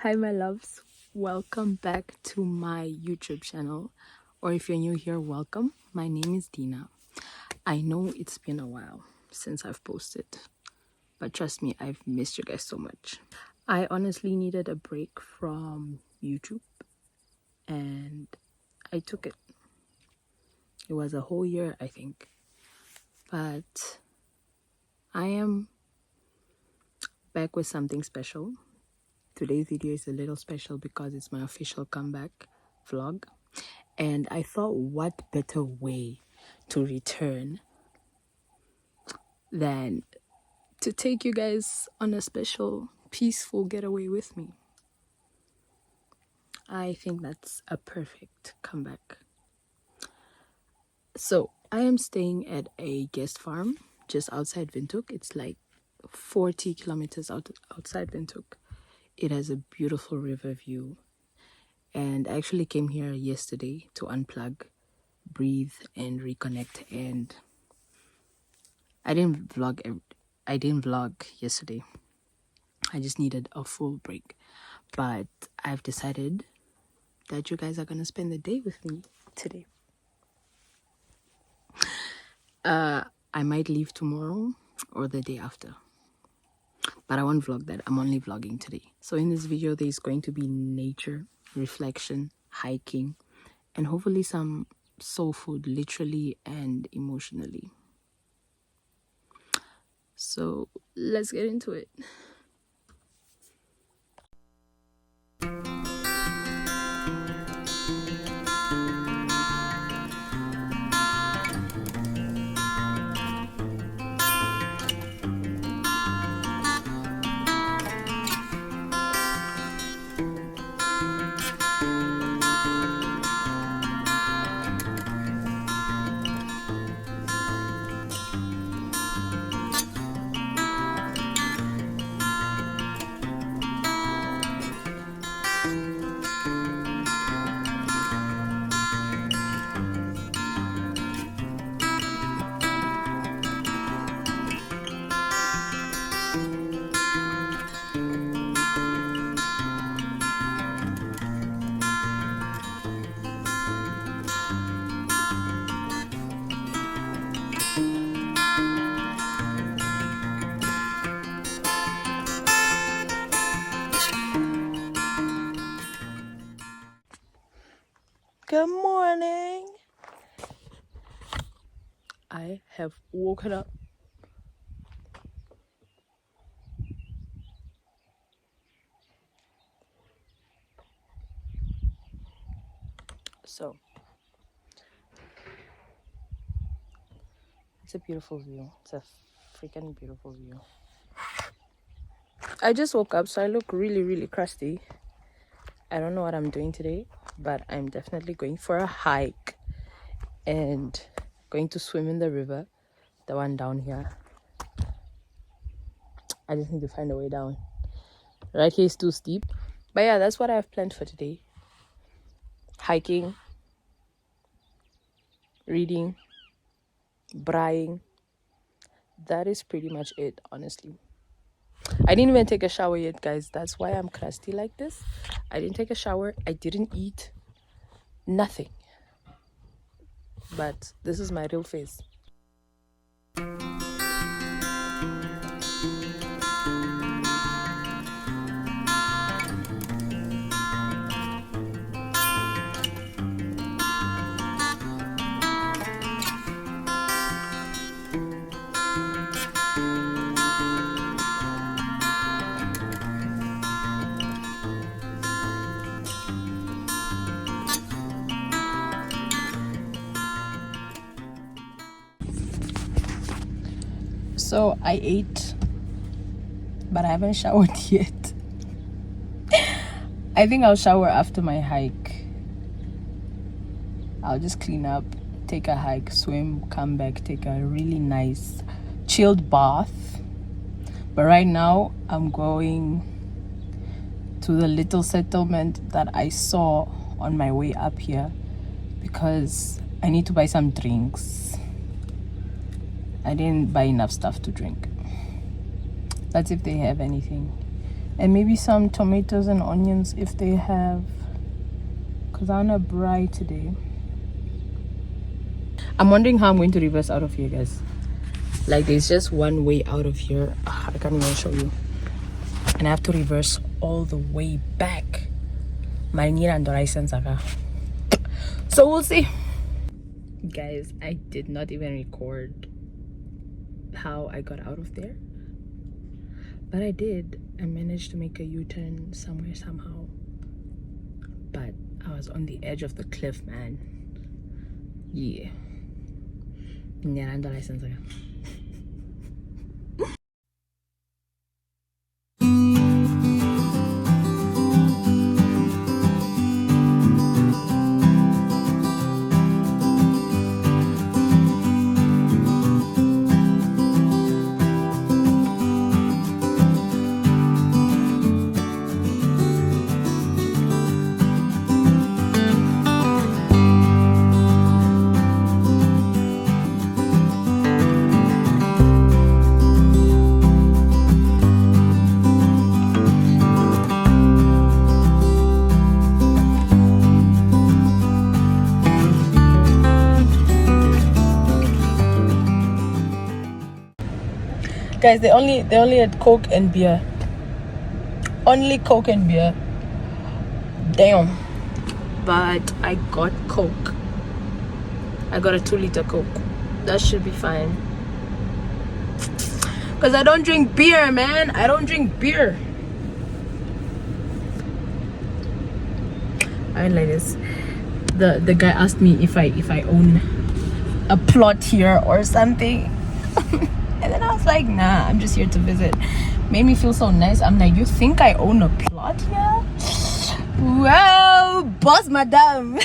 Hi my loves, welcome back to my YouTube channel, or if you're new here, welcome. My name is Dina. I know it's been a while since I've posted, but trust me, I've missed you guys so much. I honestly needed a break from YouTube and I took it. It was a whole year, I think, but I am back with something special. Today's video is a little special because it's my official comeback vlog. And I thought, what better way to return than to take you guys on a special, peaceful getaway with me. I think that's a perfect comeback. So, I am staying at a guest farm just outside Windhoek. It's like 40 kilometers outside Windhoek. It has a beautiful river view. And I actually came here yesterday to unplug, breathe, and reconnect. And I didn't vlog yesterday. I just needed a full break. But I've decided that you guys are gonna spend the day with me today. I might leave tomorrow or the day after, but I won't vlog that. I'm only vlogging today. So in this video, there's going to be nature, reflection, hiking, and hopefully some soul food, literally and emotionally. So let's get into it. Good morning. I have woken up. So it's a beautiful view. It's a freaking beautiful view. I just woke up, so I look really crusty. I don't know what I'm doing today, but I'm definitely going for a hike and going to swim in the river, the one down here. I just need to find a way down. Right here is too steep. But yeah, that's what I have planned for today. Hiking, reading, braaiing. That is pretty much it, honestly. I didn't even take a shower yet, guys. That's why I'm crusty like this. I didn't take a shower. I didn't eat. Nothing. But this is my real face. So I ate, but I haven't showered yet. I think I'll shower after my hike. I'll just clean up, take a hike, swim, come back, take a really nice chilled bath. But right now I'm going to the little settlement that I saw on my way up here because I need to buy some drinks. I didn't buy enough stuff to drink. That's if they have anything. And maybe some tomatoes and onions if they have, because I want to braai today. I'm wondering how I'm going to reverse out of here, guys. Like, there's just one way out of here. I can't even show you. And I have to reverse all the way back. So we'll see. Guys, I did not even record how I got out of there. But I did. I managed to make a U-turn somewhere, somehow. But I was on the edge of the cliff, man. Yeah. Guys, they only had Coke and beer. Only Coke and beer. Damn. But I got Coke. I got a 2-liter Coke. That should be fine. Because I don't drink beer, man. I don't drink beer. Alright, ladies. The guy asked me if I own a plot here or something. And then I was like, nah, I'm just here to visit. Made me feel so nice. I'm like, you think I own a plot here? Well, boss madame.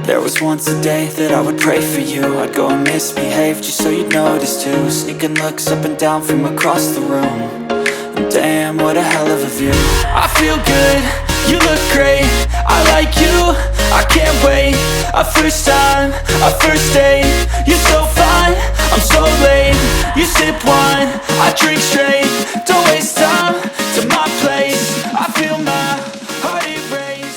There was once a day that I would pray for you. I'd go and misbehave just so you'd notice too. Sneaking looks up and down from across the room. And damn, what a hell of a view. I feel good, you look great, I like you, I can't wait. A first time, a first date. You're so fine, I'm so late. You sip wine, I drink straight. Don't waste time to my place. I feel my heart erase.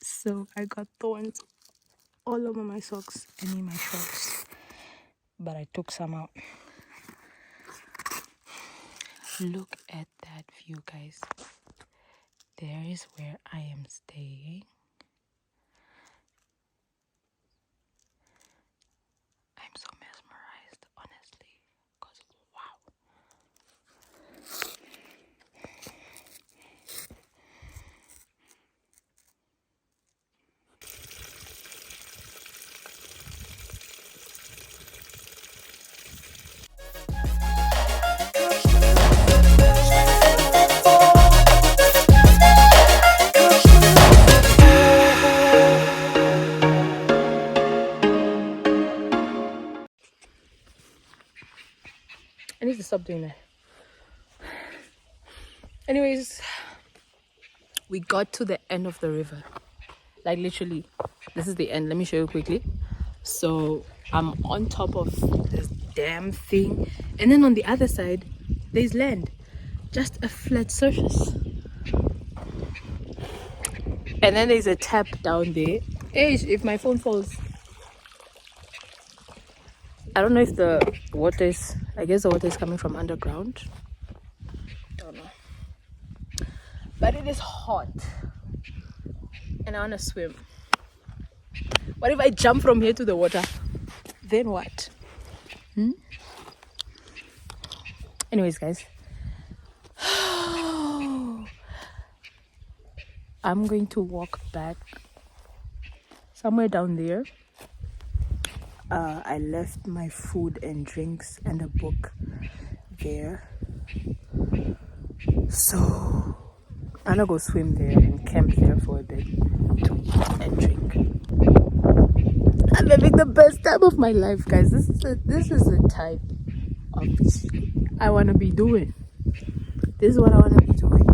So I got thorns all over my socks and in my shorts. But I took some out. Look at that view, guys. There is where I am staying. I'm so mesmerized, honestly. Because, wow. I need to stop doing that. Anyways, we got to the end of the river. Like literally, this is the end. Let me show you quickly. So I'm on top of this damn thing, and then on the other side there's land, just a flat surface, and then there's a tap down there. Hey, if my phone falls, I don't know if the water is, I guess the water is coming from underground, don't know, but it is hot and I want to swim. What if I jump from here to the water? Then what? Anyways, guys, I'm going to walk back somewhere down there. I left my food and drinks and a book there, so I'm gonna go swim there and camp there for a bit to eat and drink. I'm having the best time of my life, guys. This is the type of I want to be doing. This is what I want to be doing.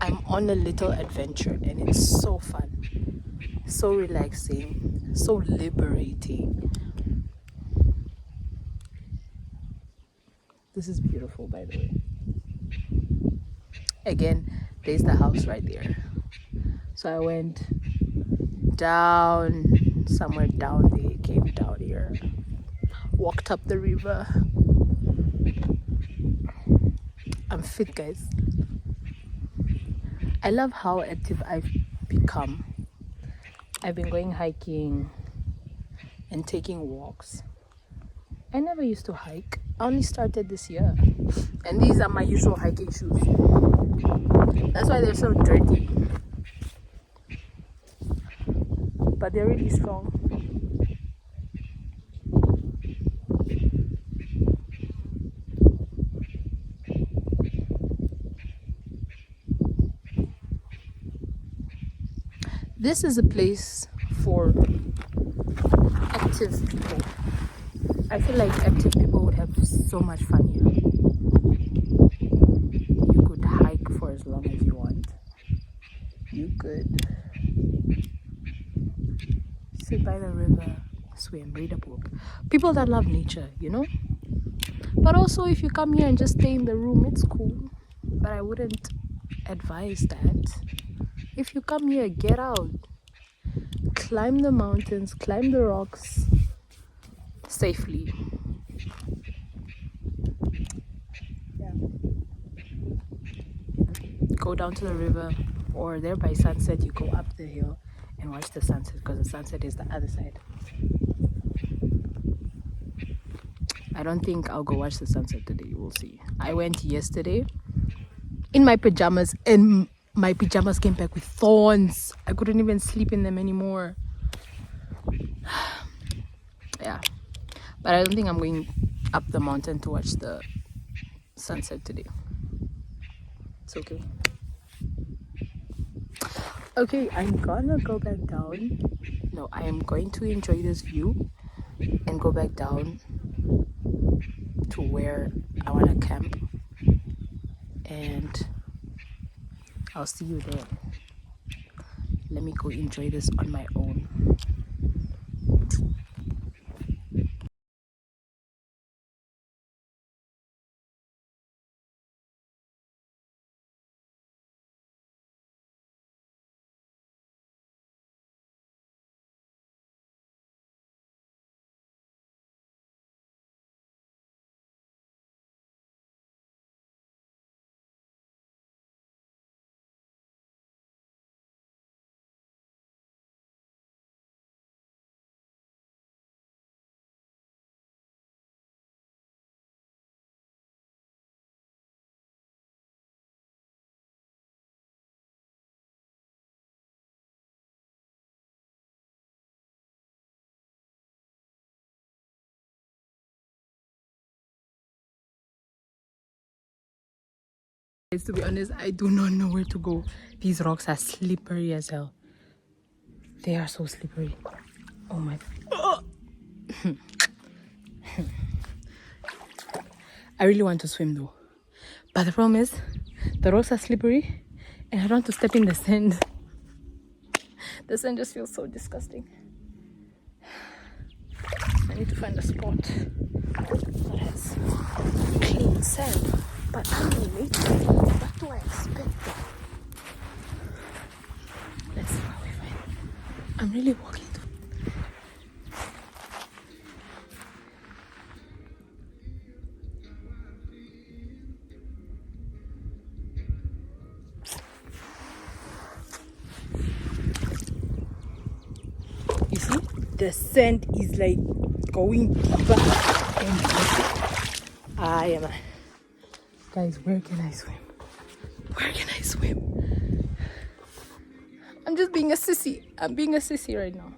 I'm on a little adventure and it's so fun, so relaxing, so liberating. This is beautiful, by the way. Again, there's the house right there. So I went down, somewhere down there, came down here, walked up the river. I'm fit, guys. I love how active I've become. I've been going hiking and taking walks. I never used to hike. I only started this year. And these are my usual hiking shoes. That's why they're so dirty. But they're really strong. This is a place for active people. I feel like active people would have so much fun here. You could hike for as long as you want. You could sit by the river, swim, read a book. People that love nature, you know? But also, if you come here and just stay in the room, it's cool. But I wouldn't advise that. If you come here, get out. Climb the mountains, climb the rocks safely. Yeah. Go down to the river, or there by sunset, you go up the hill and watch the sunset, because the sunset is the other side. I don't think I'll go watch the sunset today. We'll see. I went yesterday in my pajamas and my pajamas came back with thorns. I couldn't even sleep in them anymore. Yeah, but I don't think I'm going up the mountain to watch the sunset today. It's okay. Okay, I'm gonna go back down. No, I am going to enjoy this view and go back down to where I want to camp, and I'll see you there. Let me go enjoy this on my own. To be honest, I do not know where to go. These rocks are slippery as hell. They are so slippery. Oh my. I really want to swim though. But the problem is, the rocks are slippery and I don't want to step in the sand. The sand just feels so disgusting. I need to find a spot that has clean sand. But I'm late. What do I expect? Let's see what we find. I'm really walking to. You see, the sand is like going deeper and deeper. I am. Guys, where can I swim? Where can I swim? I'm just being a sissy. I'm being a sissy right now.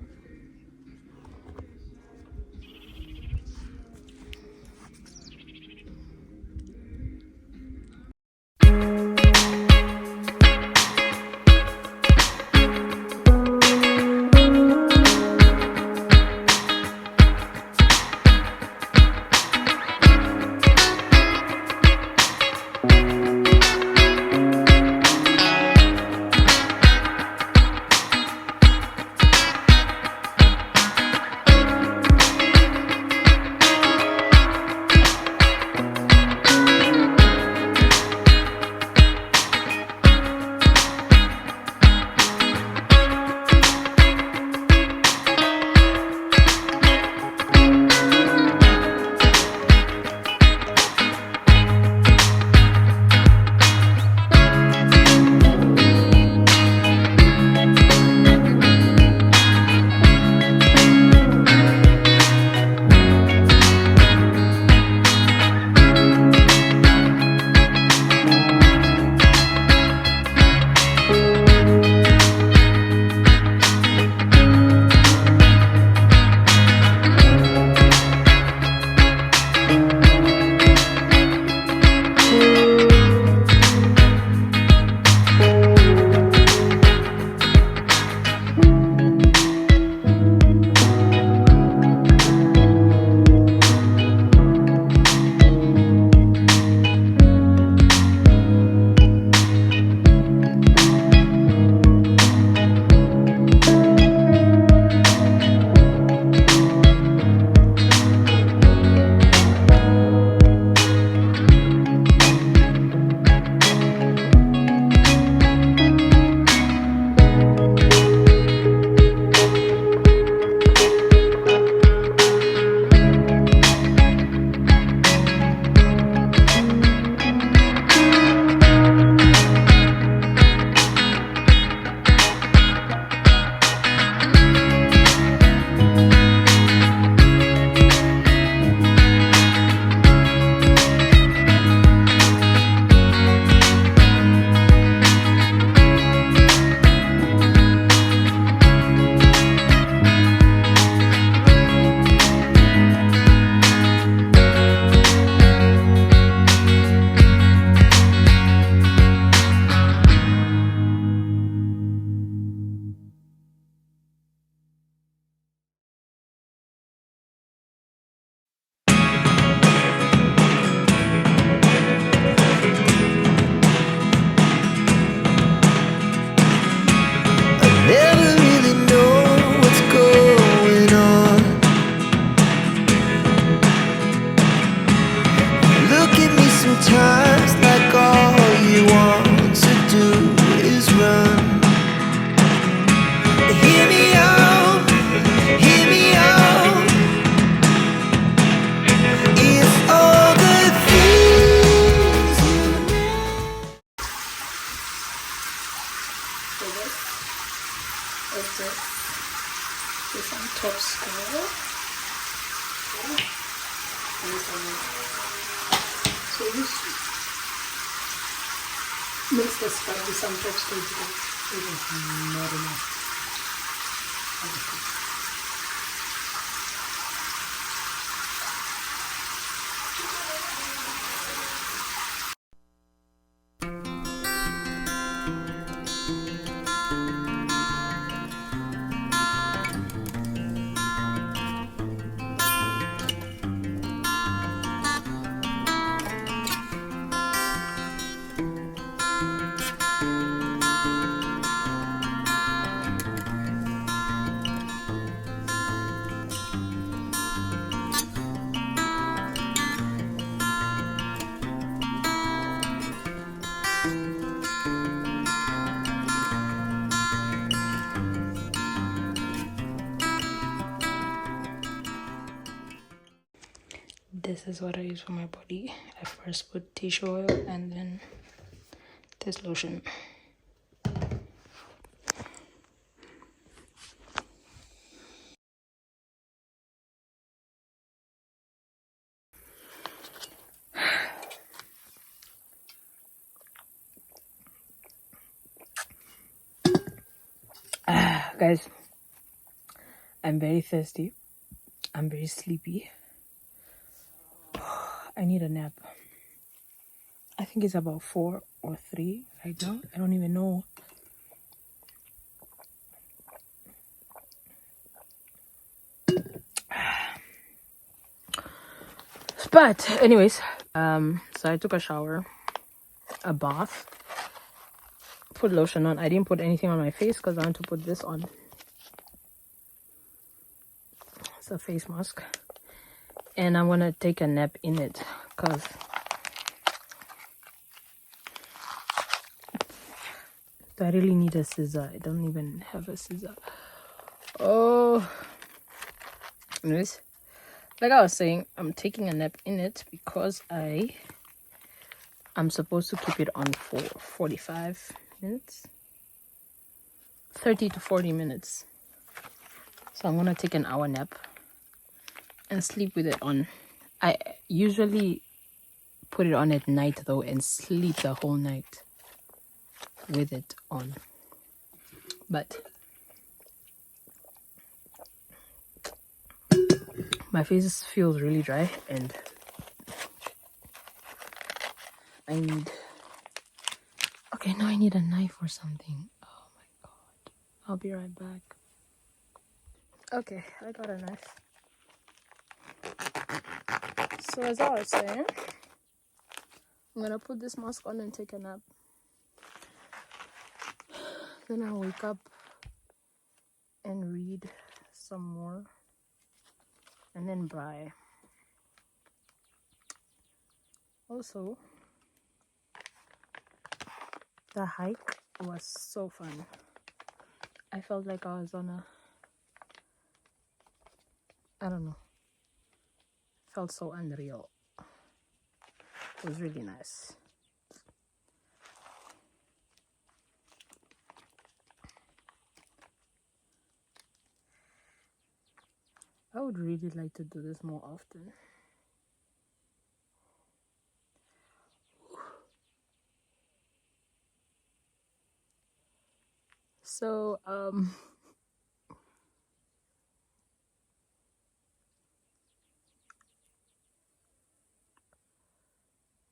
top score. So this mix the spread with some top score because it is not enough. This is what I use for my body. I first put tissue oil and then this lotion. Guys, I'm very thirsty. I'm very sleepy. I need a nap. I think it's about 4 or 3 right now. I don't even know. But anyways, so I took a shower, a bath, put lotion on. I didn't put anything on my face because I want to put this on. It's a face mask. And I'm gonna take a nap in it because I really need a scissor. I don't even have a scissor. Oh, anyways, like I was saying, I'm taking a nap in it because I'm supposed to keep it on for 45 minutes, 30 to 40 minutes. So I'm gonna take an hour nap and sleep with it on. I usually put it on at night though and sleep the whole night with it on. But my face feels really dry and I need... Okay, now I need a knife or something. Oh my god. I'll be right back. Okay, I got a knife. So as I was saying, I'm gonna put this mask on and take a nap. Then I'll wake up and read some more and then bye. Also, the hike was so fun. I felt like I was on a... I don't know. Felt so unreal. It was really nice. I would really like to do this more often. So, the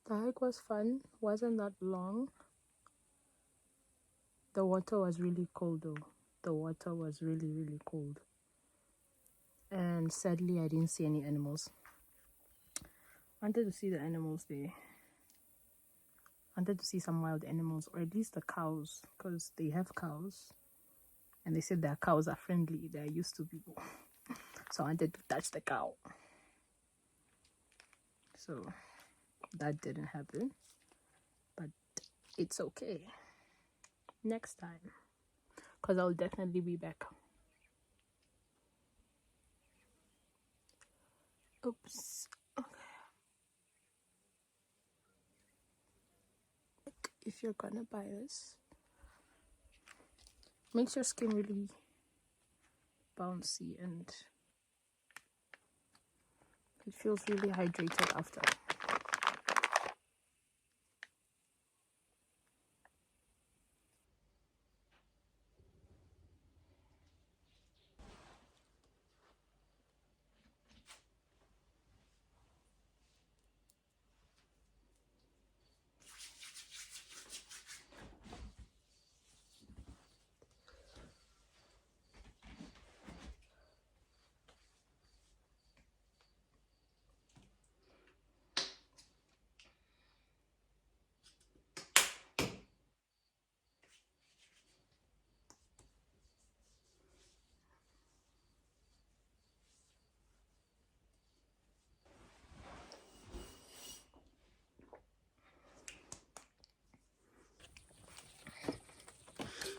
hike was fun. Wasn't that long. The water was really cold though. The water was really, really cold. And sadly, I didn't see any animals. I wanted to see the animals there. I wanted to see some wild animals, or at least the cows, because they have cows. And they said their cows are friendly. They're used to people. So I wanted to touch the cow. So that didn't happen. But it's okay. Next time. Because I'll definitely be back. Oops. Okay. If you're gonna buy this, makes your skin really bouncy and it feels really hydrated after.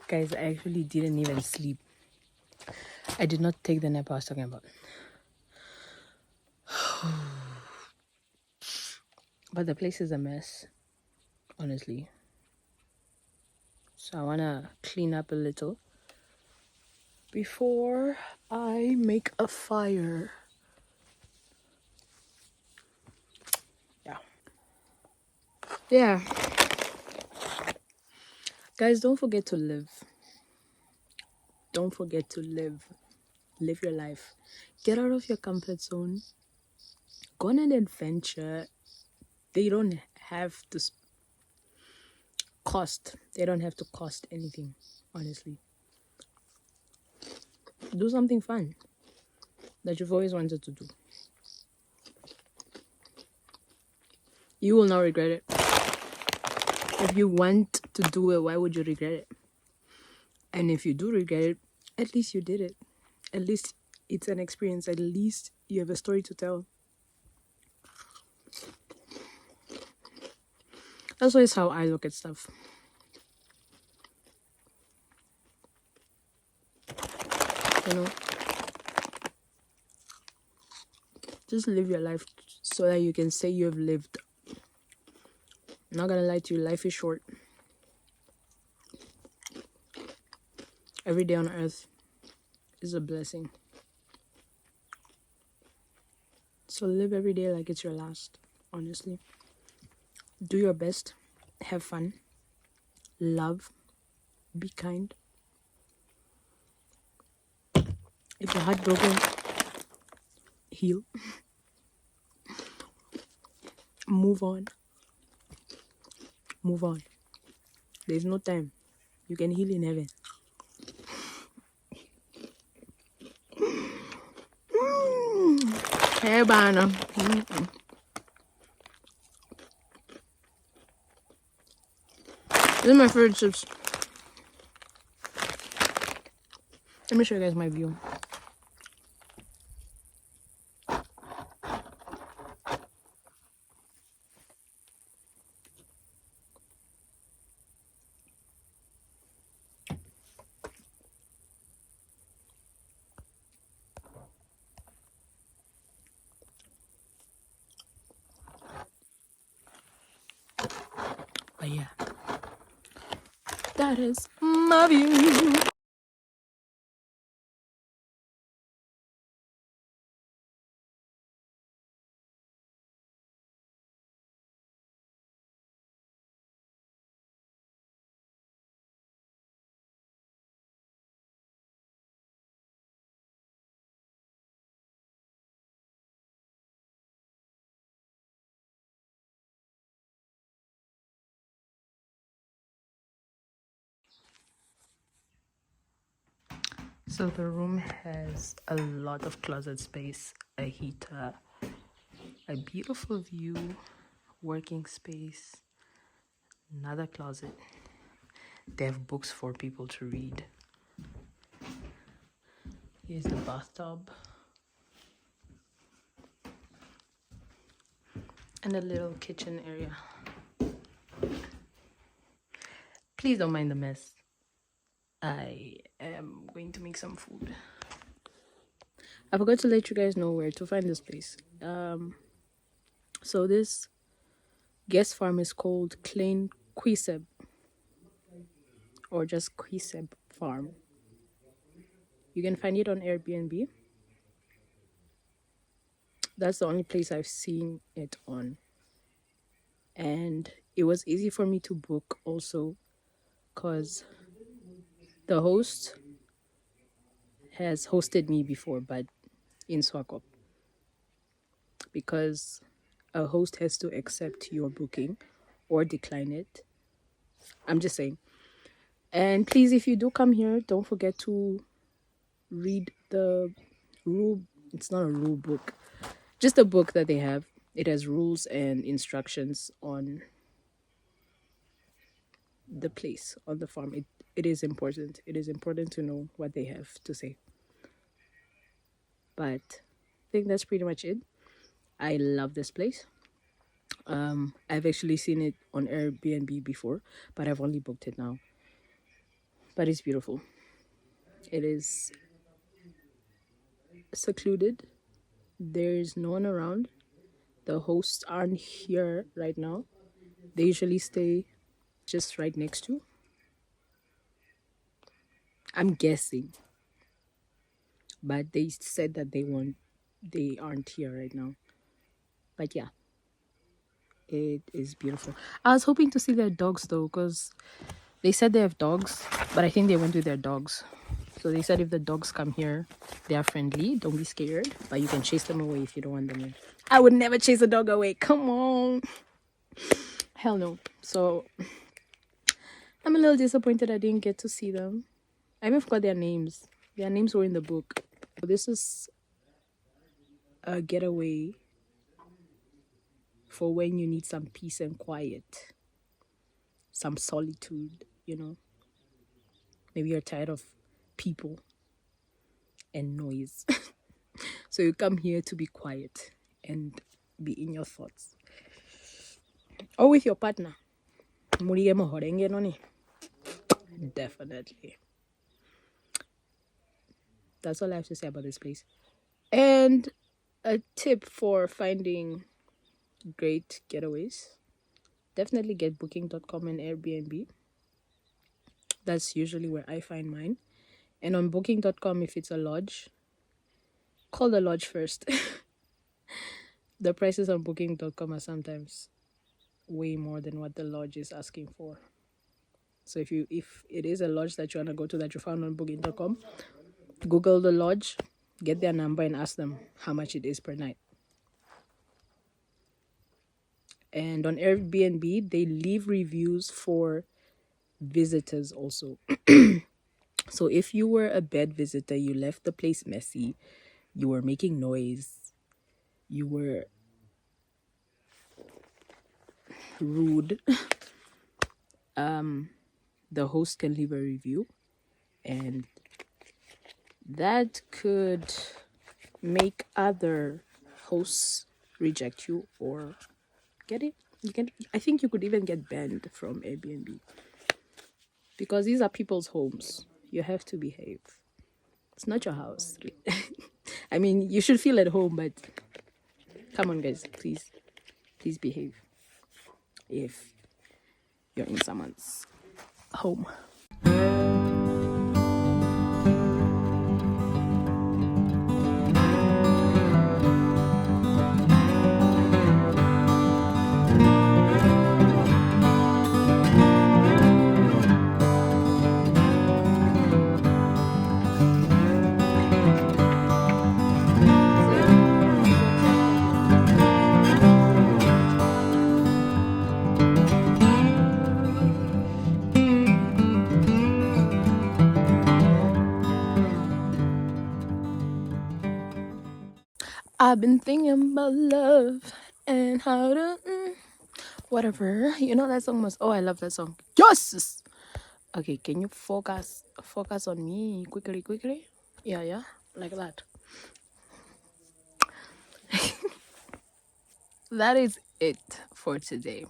Guys, I actually didn't even sleep. I did not take the nap I was talking about. but the place is a mess, honestly. So I want to clean up a little before I make a fire. Yeah. Guys, don't forget to live. Don't forget to live. Live your life. Get out of your comfort zone. Go on an adventure. They don't have to cost. They don't have to cost anything, honestly. Do something fun that you've always wanted to do. You will not regret it. If you want to do it, why would you regret it? And if you do regret it, at least you did it. At least it's an experience. At least you have a story to tell. That's always how I look at stuff. You know? Just live your life so that you can say you have lived. I'm not gonna lie to you, life is short. Every day on earth is a blessing. So live every day like it's your last, honestly. Do your best. Have fun. Love. Be kind. If you're heartbroken, heal. Move on. Move on. There's no time. You can heal in heaven. Hey, Bana. This is my favorite chips. Let me show you guys my view. But yeah, that is my view. So the room has a lot of closet space, a heater, a beautiful view, working space, another closet. They have books for people to read. Here's the bathtub. And a little kitchen area. Please don't mind the mess. I am going to make some food. I forgot to let you guys know where to find this place. So this guest farm is called Klein Quiseb, or just Quiseb Farm. You can find it on Airbnb. That's the only place I've seen it on. And it was easy for me to book also because the host has hosted me before, but in Swakop. Because a host has to accept your booking or decline it. I'm just saying. And please, if you do come here, don't forget to read the rule. It's not a rule book, just a book that they have. It has rules and instructions on the place, on the farm. It is important. It is important to know what they have to say. But I think that's pretty much it. I love this place. I've actually seen it on Airbnb before, but I've only booked it now. But it's beautiful. It is secluded. There's no one around. The hosts aren't here right now. They usually stay just right next to. I'm guessing, but they said that they aren't here right now. But yeah, it is beautiful. I was hoping to see their dogs though, because they said they have dogs, but I think they went with their dogs. So they said if the dogs come here, they are friendly. Don't be scared, but you can chase them away if you don't want them here. I would never chase a dog away. Come on. Hell no. So I'm a little disappointed I didn't get to see them. I even forgot their names. Their names were in the book. This is a getaway for when you need some peace and quiet, some solitude, you know. Maybe you're tired of people and noise. So you come here to be quiet and be in your thoughts. Or with your partner. Definitely. That's all I have to say about this place. And a tip for finding great getaways, definitely get booking.com and Airbnb. That's usually where I find mine. And on booking.com, if it's a lodge, call the lodge first. The prices on booking.com are sometimes way more than what the lodge is asking for. So if it is a lodge that you want to go to that you found on booking.com, Google the lodge, get their number and ask them how much it is per night. And on Airbnb, they leave reviews for visitors also. So if you were a bed visitor, you left the place messy, you were making noise, you were rude, the host can leave a review, and that could make other hosts reject you or get it. I think you could even get banned from Airbnb, because these are people's homes. You have to behave. It's not your house. I mean, you should feel at home, but come on, guys, please behave if you're in someone's home. I've been thinking about love and how to whatever. You know that song was. Oh, I love that song. Yes. Okay, can you focus on me quickly? Yeah, like that. That is it for today.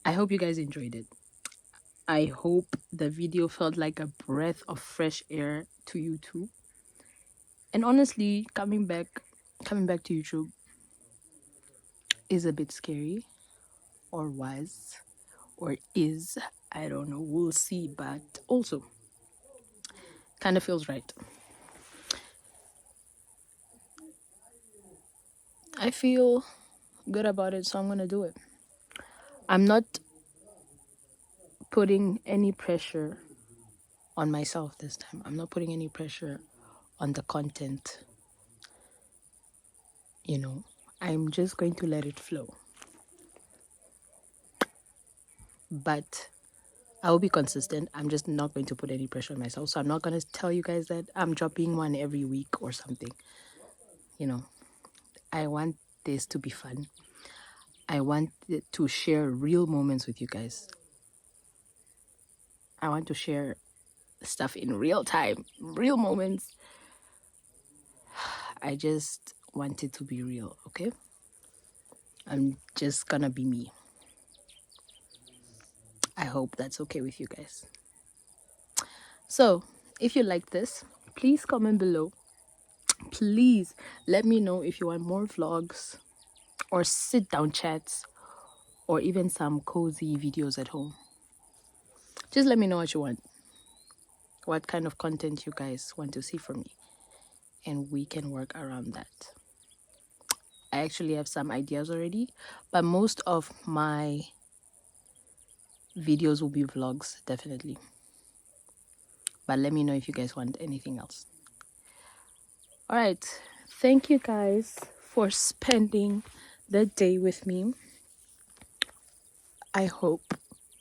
I hope you guys enjoyed it. I hope the video felt like a breath of fresh air to you too. And honestly, coming back to YouTube is a bit scary, or was, or is. I don't know. We'll see. But also, kind of feels right. I feel good about it, so I'm gonna do it. I'm not putting any pressure on myself this time. I'm not putting any pressure on the content. I'm just going to let it flow. But I will be consistent. I'm just not going to put any pressure on myself. So I'm not going to tell you guys that I'm dropping one every week or something. I want this to be fun. I want to share real moments with you guys. I want to share stuff in real time, real moments. I just want it to be real, okay? I'm just gonna be me. I hope that's okay with you guys. So, if you like this, please comment below. Please let me know if you want more vlogs. or sit down chats, or even some cozy videos at home. Just let me know what you want, what kind of content you guys want to see from me, and we can work around that. I actually have some ideas already, but most of my videos will be vlogs, definitely. But let me know if you guys want anything else. All right. Thank you guys for spending the day with me. I hope,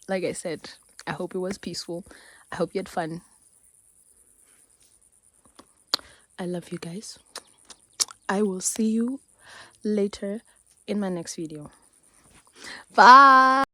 like I said, I hope it was peaceful. I hope you had fun. I love you guys. I will see you later in my next video. Bye.